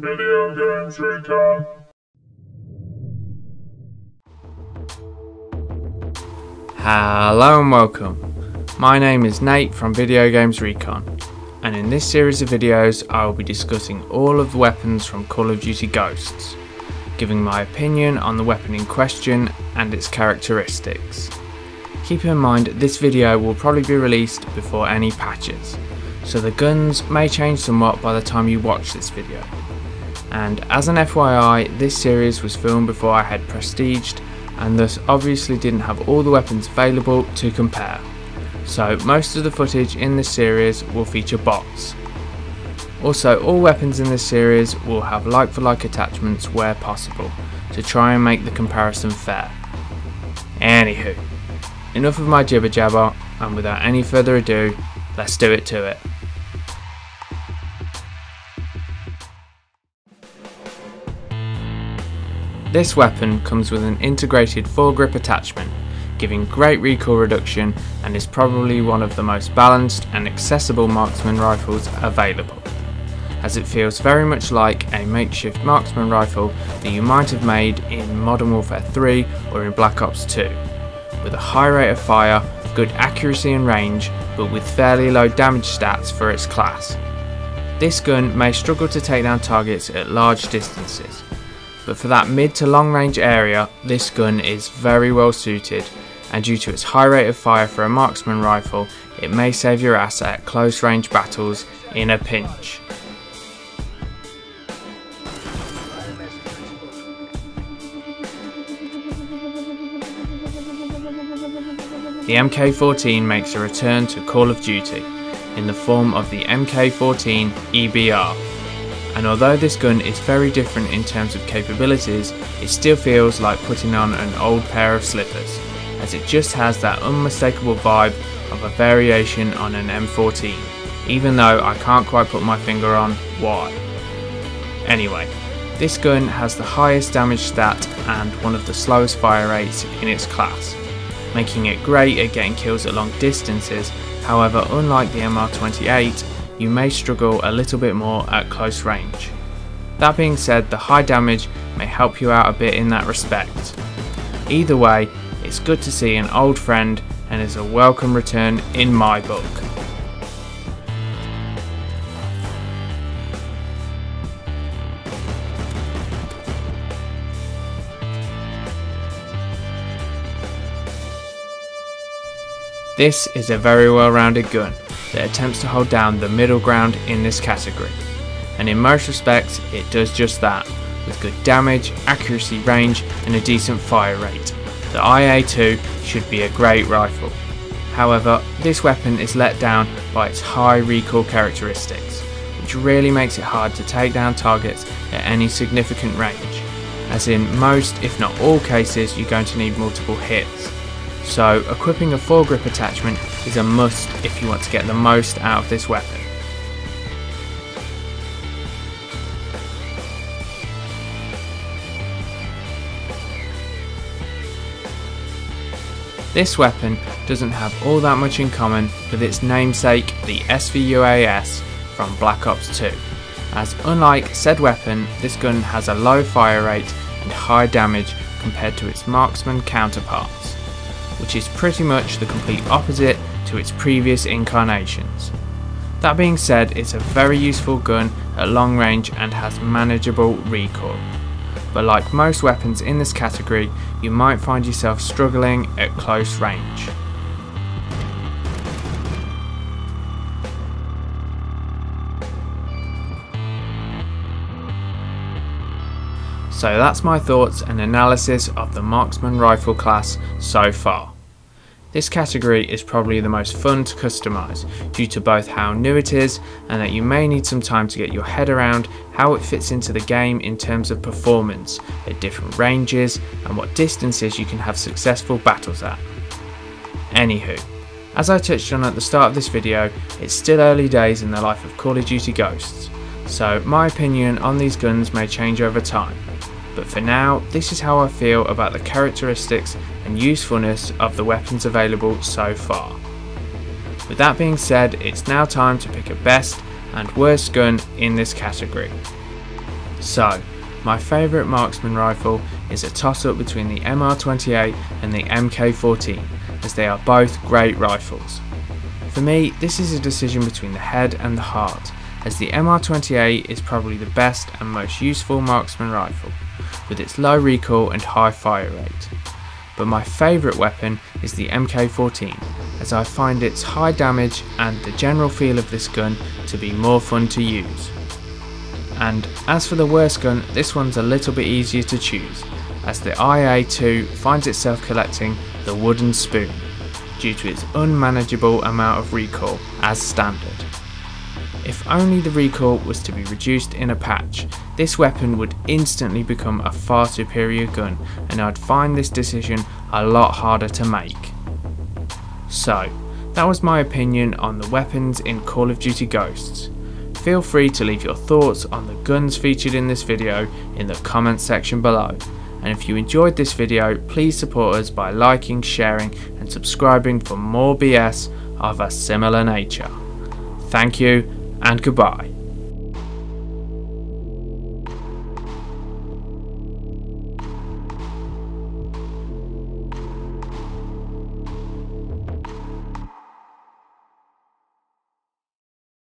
Video Games Recon. Hello and welcome. My name is Nate from Video Games Recon, and in this series of videos I will be discussing all of the weapons from Call of Duty Ghosts, giving my opinion on the weapon in question and its characteristics. Keep in mind this video will probably be released before any patches, so the guns may change somewhat by the time you watch this video. And as an FYI, this series was filmed before I had prestiged and thus obviously didn't have all the weapons available to compare, so most of the footage in this series will feature bots. Also, all weapons in this series will have like for like attachments where possible to try and make the comparison fair. Anywho, enough of my jibber jabber, and without any further ado, let's do it to it. This weapon comes with an integrated foregrip attachment, giving great recoil reduction, and is probably one of the most balanced and accessible marksman rifles available, as it feels very much like a makeshift marksman rifle that you might have made in Modern Warfare 3 or in Black Ops 2, with a high rate of fire, good accuracy and range, but with fairly low damage stats for its class. This gun may struggle to take down targets at large distances, but for that mid to long range area this gun is very well suited, and due to its high rate of fire for a marksman rifle it may save your ass at close range battles in a pinch. The MK14 makes a return to Call of Duty in the form of the MK14 EBR. And although this gun is very different in terms of capabilities, it still feels like putting on an old pair of slippers, as it just has that unmistakable vibe of a variation on an M14, even though I can't quite put my finger on why. Anyway, this gun has the highest damage stat and one of the slowest fire rates in its class, making it great at getting kills at long distances. However, unlike the MR-28, you may struggle a little bit more at close range. That being said, the high damage may help you out a bit in that respect. Either way, it's good to see an old friend and is a welcome return in my book. This is a very well-rounded gun that attempts to hold down the middle ground in this category, and in most respects it does just that, with good damage, accuracy, range and a decent fire rate. The IA2 should be a great rifle. However, this weapon is let down by its high recoil characteristics, which really makes it hard to take down targets at any significant range, as in most if not all cases you're going to need multiple hits. So equipping a foregrip attachment is a must if you want to get the most out of this weapon. This weapon doesn't have all that much in common with its namesake, the SVU from Black Ops 2, as unlike said weapon, this gun has a low fire rate and high damage compared to its marksman counterparts, which is pretty much the complete opposite to its previous incarnations. That being said, it's a very useful gun at long range and has manageable recoil, but like most weapons in this category, you might find yourself struggling at close range. So that's my thoughts and analysis of the marksman rifle class so far. This category is probably the most fun to customise due to both how new it is and that you may need some time to get your head around how it fits into the game in terms of performance at different ranges and what distances you can have successful battles at. Anywho, as I touched on at the start of this video, it's still early days in the life of Call of Duty Ghosts, so my opinion on these guns may change over time. But for now, this is how I feel about the characteristics and usefulness of the weapons available so far. With that being said, it's now time to pick a best and worst gun in this category. So, my favourite marksman rifle is a toss-up between the MR-28 and the MK14, as they are both great rifles. For me, this is a decision between the head and the heart, as the MR-28 is probably the best and most useful marksman rifle, with its low recoil and high fire rate. But my favourite weapon is the MK14, as I find its high damage and the general feel of this gun to be more fun to use. And as for the worst gun, this one's a little bit easier to choose, as the IA2 finds itself collecting the wooden spoon, due to its unmanageable amount of recoil as standard. If only the recoil was to be reduced in a patch, this weapon would instantly become a far superior gun, and I'd find this decision a lot harder to make. So, that was my opinion on the weapons in Call of Duty Ghosts. Feel free to leave your thoughts on the guns featured in this video in the comments section below, and if you enjoyed this video, please support us by liking, sharing and subscribing for more BS of a similar nature. Thank you and goodbye.